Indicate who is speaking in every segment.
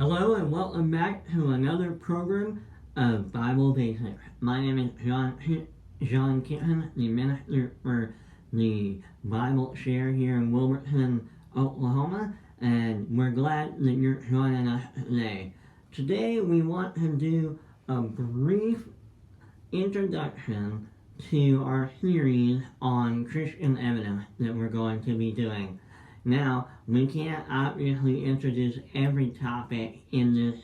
Speaker 1: Hello and welcome back to another program of Bible Basics. My name is John Kitten, the minister for the Bible Share here in Wilburton, Oklahoma, and we're glad that you're joining us today. Today we want to do a brief introduction to our series on Christian evidence that we're going to be doing. Now, we can't obviously introduce every topic in this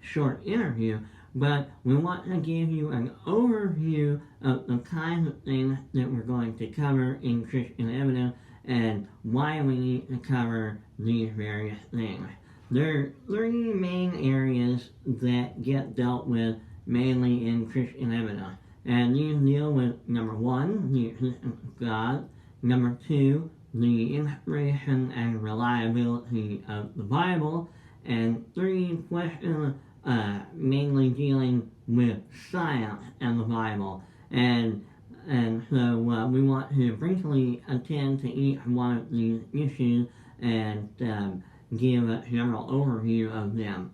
Speaker 1: short interview, but we want to give you an overview of the kinds of things that we're going to cover in Christian evidence and why we need to cover these various things. There are three main areas that get dealt with mainly in Christian evidence, and these deal with number one, the existence of God, number two, the inspiration and reliability of the Bible, and three, questions mainly dealing with science and the Bible. And so we want to briefly attend to each one of these issues and give a general overview of them.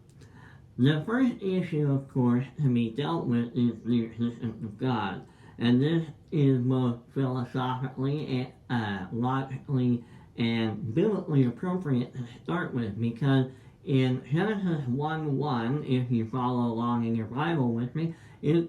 Speaker 1: The first issue, of course, to be dealt with is the existence of God. And this is both philosophically, logically, and biblically appropriate to start with, because in Genesis 1:1, if you follow along in your Bible with me, that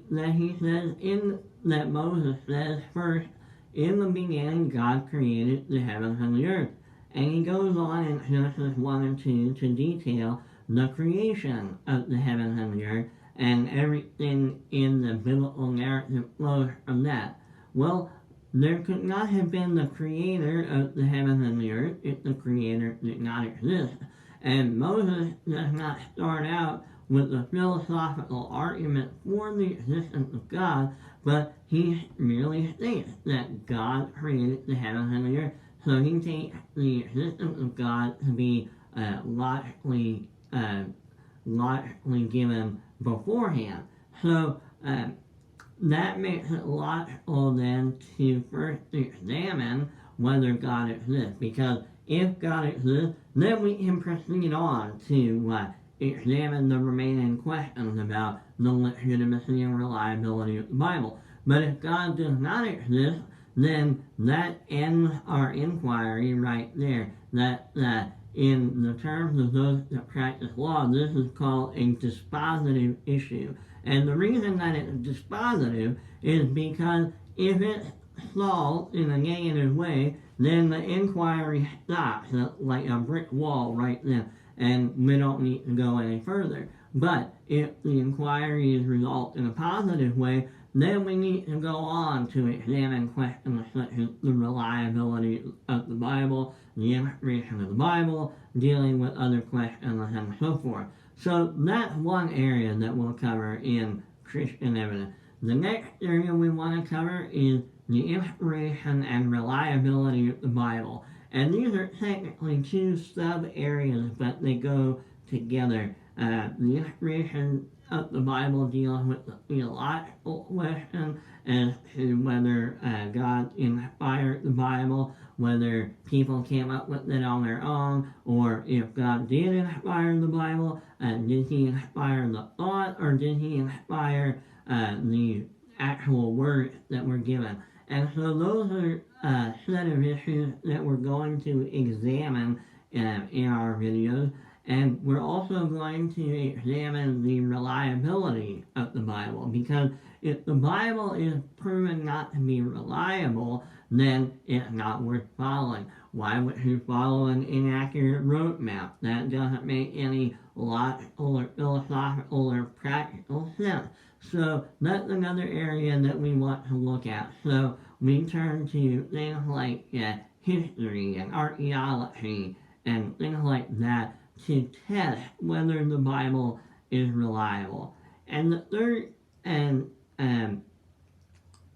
Speaker 1: Moses says first, in the beginning God created the heavens and the earth. And he goes on in Genesis 1 and 2 to detail the creation of the heavens and the earth, and everything in the biblical narrative flows from that. Well, there could not have been the creator of the heavens and the earth if the creator did not exist. And Moses does not start out with a philosophical argument for the existence of God, but he merely states that God created the heavens and the earth. So he takes the existence of God to be logically given beforehand. So that makes it logical then to first examine whether God exists, because if God exists, then we can proceed on to examine the remaining questions about the legitimacy and reliability of the Bible. But if God does not exist, then that ends our inquiry right there. That in the terms of those that practice law, this is called a dispositive issue. And the reason that it's dispositive is because if it's solved in a negative way, then the inquiry stops like a brick wall right then, and we don't need to go any further. But if the inquiry is resolved in a positive way, then we need to go on to examine questions such as the reliability of the Bible, the inspiration of the Bible, dealing with other questions, and so forth. So that's one area that we'll cover in Christian evidence. The next area we want to cover is the inspiration and reliability of the Bible. And these are technically two sub-areas, but they go together. The inspiration of the Bible deals with the theological question as to whether God inspired the Bible, whether people came up with it on their own, or if God did inspire the Bible, did he inspire the thought, or did he inspire the actual words that were given? And so those are a set of issues that we're going to examine in our videos. And we're also going to examine the reliability of the Bible, because if the Bible is proven not to be reliable, then it's not worth following. Why would you follow an inaccurate roadmap? That doesn't make any logical or philosophical or practical sense. So that's another area that we want to look at. So we turn to things like history and archaeology and things like that to test whether the Bible is reliable. And the third, and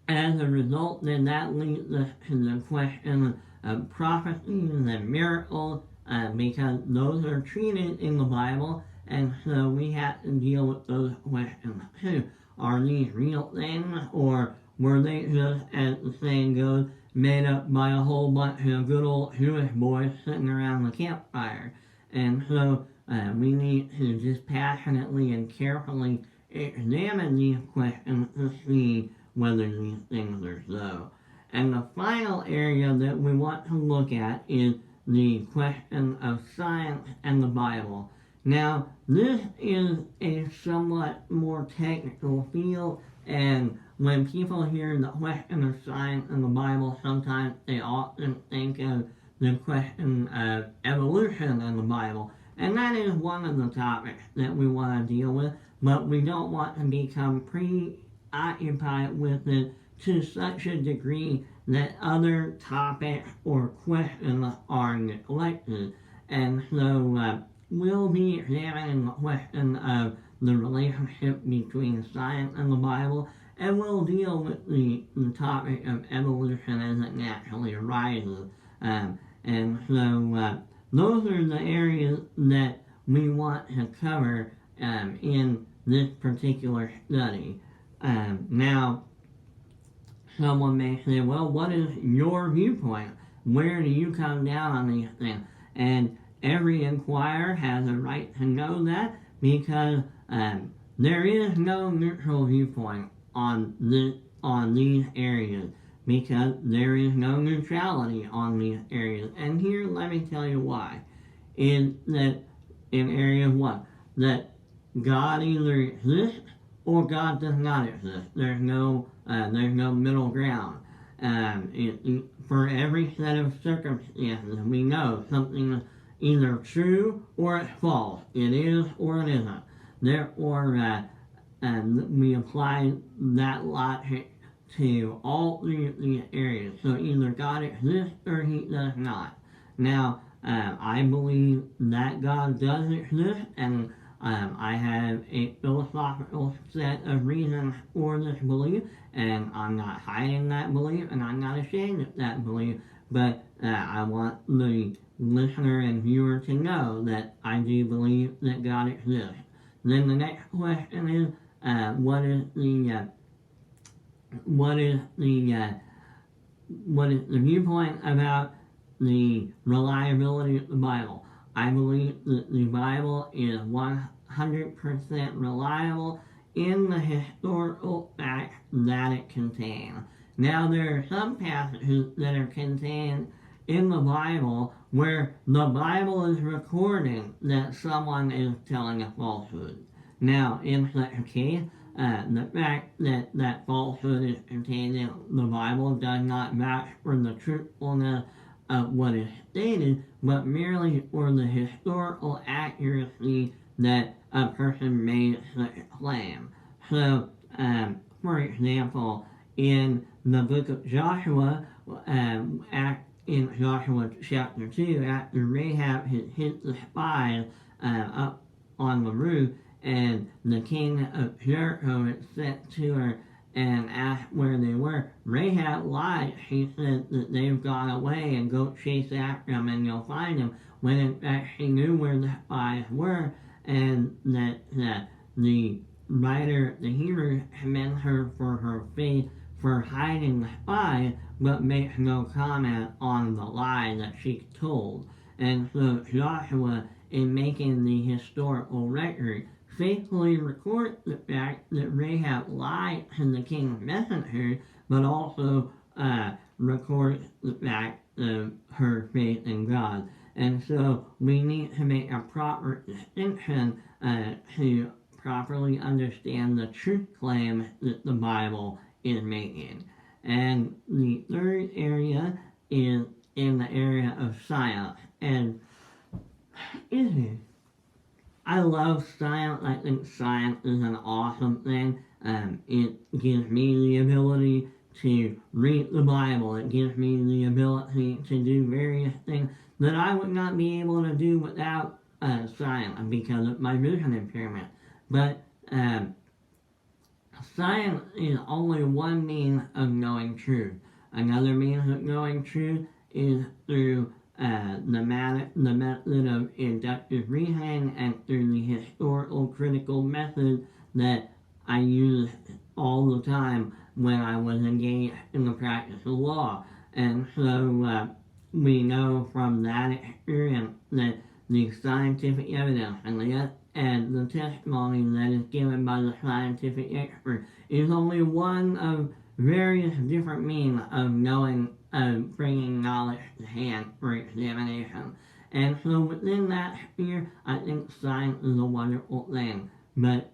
Speaker 1: as a result, then that leads us to the question of prophecies and miracles, because those are treated in the Bible, and so we have to deal with those questions too. Are these real things, or were they just, as the saying goes, made up by a whole bunch of good old Jewish boys sitting around the campfire? And so we need to just passionately and carefully examine these questions to see whether these things are so. And the final area that we want to look at is the question of science and the Bible. Now, this is a somewhat more technical field, and when people hear the question of science and the Bible, sometimes they often think of the question of evolution in the Bible. And that is one of the topics that we want to deal with, but we don't want to become preoccupied with it to such a degree that other topics or questions are neglected. And so we'll be examining the question of the relationship between science and the Bible, and we'll deal with the topic of evolution as it naturally arises. And so those are the areas that we want to cover in this particular study. Now, someone may say, well, what is your viewpoint? Where do you come down on these things? And every inquirer has a right to know that, because there is no neutral viewpoint on these areas, because there is no neutrality on these areas. And here, let me tell you why. In area 1, that God either exists or God does not exist. There's no middle ground. For every set of circumstances, we know something is either true or it's false. It is or it isn't. Therefore, we apply that logic to all these areas. So either God exists or He does not. Now, I believe that God does exist, and I have a philosophical set of reasons for this belief, and I'm not hiding that belief, and I'm not ashamed of that belief, but I want the listener and viewer to know that I do believe that God exists. Then the next question is, what is the viewpoint about the reliability of the Bible? I believe that the Bible is 100% reliable in the historical facts that it contains. Now, there are some passages that are contained in the Bible where the Bible is recording that someone is telling a falsehood. Now, in such a case, the fact that that falsehood is contained in the Bible does not match for the truthfulness of what is stated, but merely for the historical accuracy that a person made such a claim. So, for example, in the book of Joshua, in Joshua chapter 2, after Rahab had hit the spies up on the roof, and the king of Jericho had sent to her and asked where they were, Rahab lied. She said that they've gone away and go chase after them and you'll find them, when in fact she knew where the spies were, and that the writer, the Hebrew, commends her for her faith for hiding the spies, but makes no comment on the lie that she told. And so Joshua, in making the historical record, faithfully records the fact that Rahab lied to the king's messenger, but also records the fact of her faith in God. And so we need to make a proper distinction to properly understand the truth claim that the Bible is making. And the third area is in the area of science. And I love science. I think science is an awesome thing. It gives me the ability to read the Bible. It gives me the ability to do various things that I would not be able to do without science because of my vision impairment. But science is only one means of knowing truth. Another means of knowing truth is through the method of inductive reasoning and through the historical critical method that I use all the time when I was engaged in the practice of law. And so we know from that experience that the scientific evidence and the testimony that is given by the scientific expert is only one of various different means of knowing, of bringing knowledge to hand for examination. And so within that sphere, I think science is a wonderful thing. But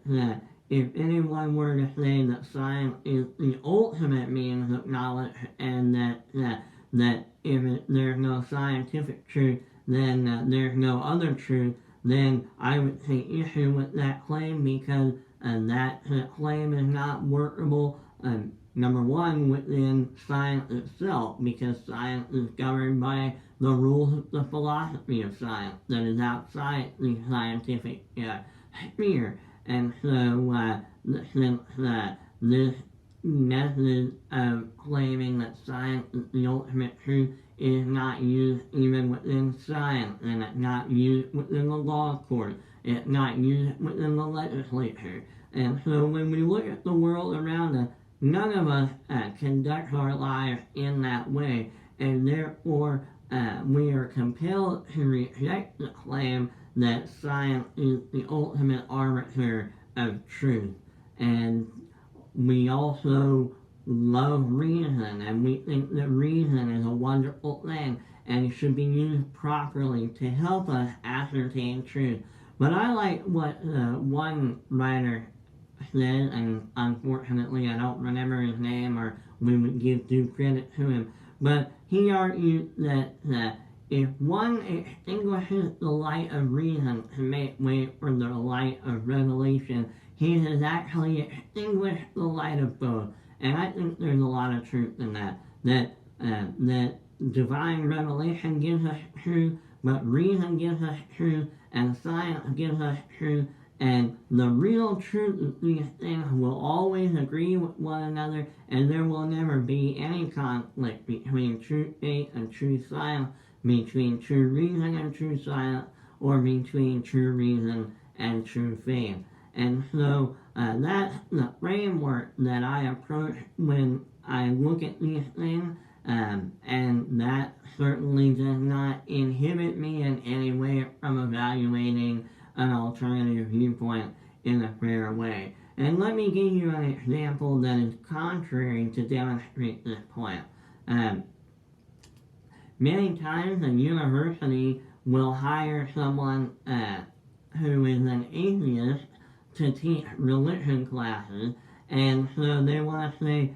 Speaker 1: if anyone were to say that science is the ultimate means of knowledge and that if there's no scientific truth, then there's no other truth, then I would take issue with that claim because that claim is not workable, number one, within science itself, because science is governed by the rules of the philosophy of science that is outside the scientific sphere. And so, since this method of claiming that science is the ultimate truth is not used even within science, and it's not used within the law court, it's not used within the legislature. And so when we look at the world around us, none of us conduct our lives in that way, and therefore we are compelled to reject the claim that science is the ultimate arbiter of truth. And we also love reason, and we think that reason is a wonderful thing and should be used properly to help us ascertain truth. But I like what one writer said, and unfortunately I don't remember his name, or we would give due credit to him, but he argued that if one extinguishes the light of reason to make way for the light of revelation, he has actually extinguished the light of both. And I think there's a lot of truth in that. That divine revelation gives us truth, but reason gives us truth, and science gives us truth, and the real truth of these things will always agree with one another, and there will never be any conflict between true faith and true science, between true reason and true science, or between true reason and true faith. And so that's the framework that I approach when I look at these things, and that certainly does not inhibit me in any way from evaluating an alternative viewpoint in a fair way. And let me give you an example that is contrary to demonstrate this point. Many times a university will hire someone who is an atheist to teach religion classes, and so they want to say,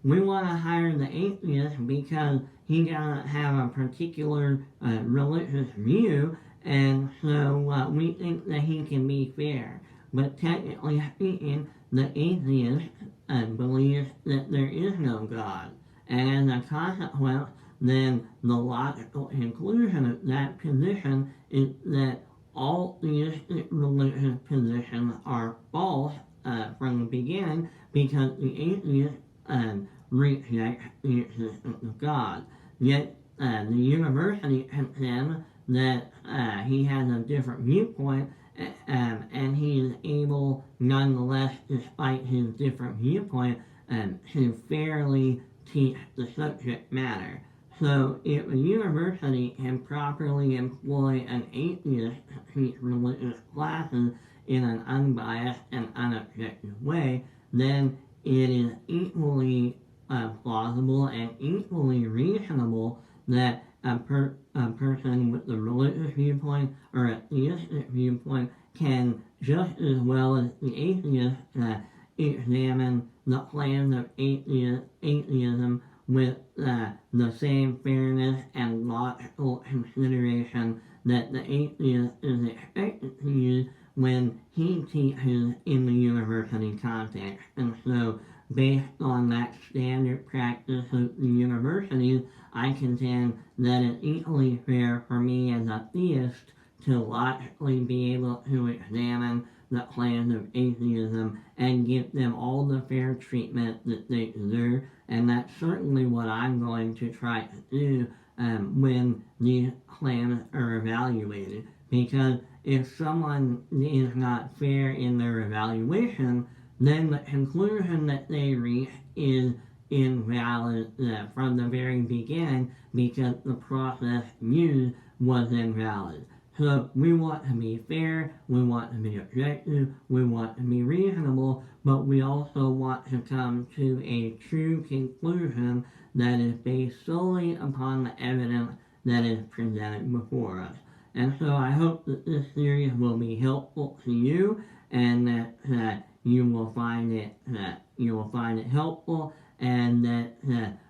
Speaker 1: we want to hire the atheist because he doesn't have a particular religious view, and so we think that he can be fair. But technically speaking, the atheist believes that there is no God, and as a consequence, then the logical conclusion of that position is that all theistic religious positions are false from the beginning, because the atheist rejects the existence of God. Yet the university contends that he has a different viewpoint, and he is able, nonetheless, despite his different viewpoint, to fairly teach the subject matter. So if a university can properly employ an atheist to teach religious classes in an unbiased and unobjective way, then it is equally plausible and equally reasonable that a person with the religious viewpoint or a theistic viewpoint can, just as well as the atheist, examine the claims of atheism with the same fairness and logical consideration that the atheist is expected to use when he teaches in the university context. And so, based on that standard practice of the universities, I contend that it's equally fair for me as a theist to logically be able to examine the claims of atheism and give them all the fair treatment that they deserve, and that's certainly what I'm going to try to do when these claims are evaluated. Because if someone is not fair in their evaluation, then the conclusion that they reach is invalid from the very beginning, because the process used was invalid. So we want to be fair, we want to be objective, we want to be reasonable, but we also want to come to a true conclusion that is based solely upon the evidence that is presented before us. And so I hope that this series will be helpful to you, and that you will find it helpful, and that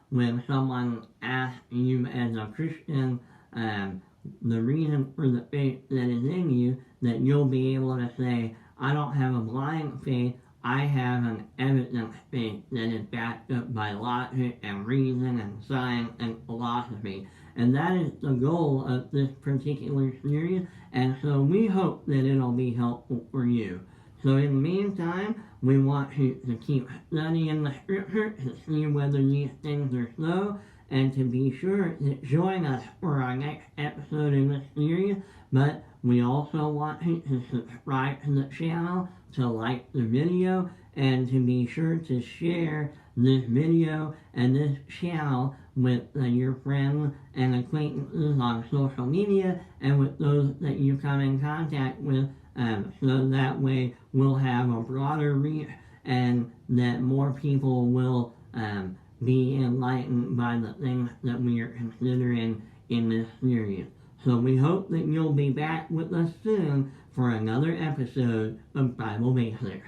Speaker 1: when someone asks you as a Christian the reason for the faith that is in you, that you'll be able to say, I don't have a blind faith, I have an evident faith that is backed up by logic and reason and science and philosophy. And that is the goal of this particular series, and so we hope that it'll be helpful for you. So in the meantime, we want you to keep studying the scripture to see whether these things are so, and to be sure to join us for our next episode in this series. But we also want you to subscribe to the channel, to like the video, and to be sure to share this video and this channel with your friends and acquaintances on social media, and with those that you come in contact with, so that way we'll have a broader reach, and that more people will be enlightened by the things that we are considering in this series. So we hope that you'll be back with us soon for another episode of Bible Basics.